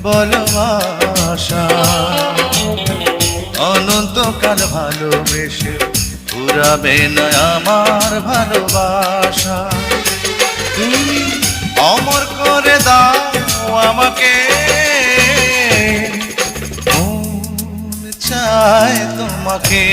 বলো আশা। অনন্তকাল ভালোবেসে ফুরাবে না আমার ভালোবাসা। তুমি অমর করে দাও আমাকে, মন চায় তোমাকে।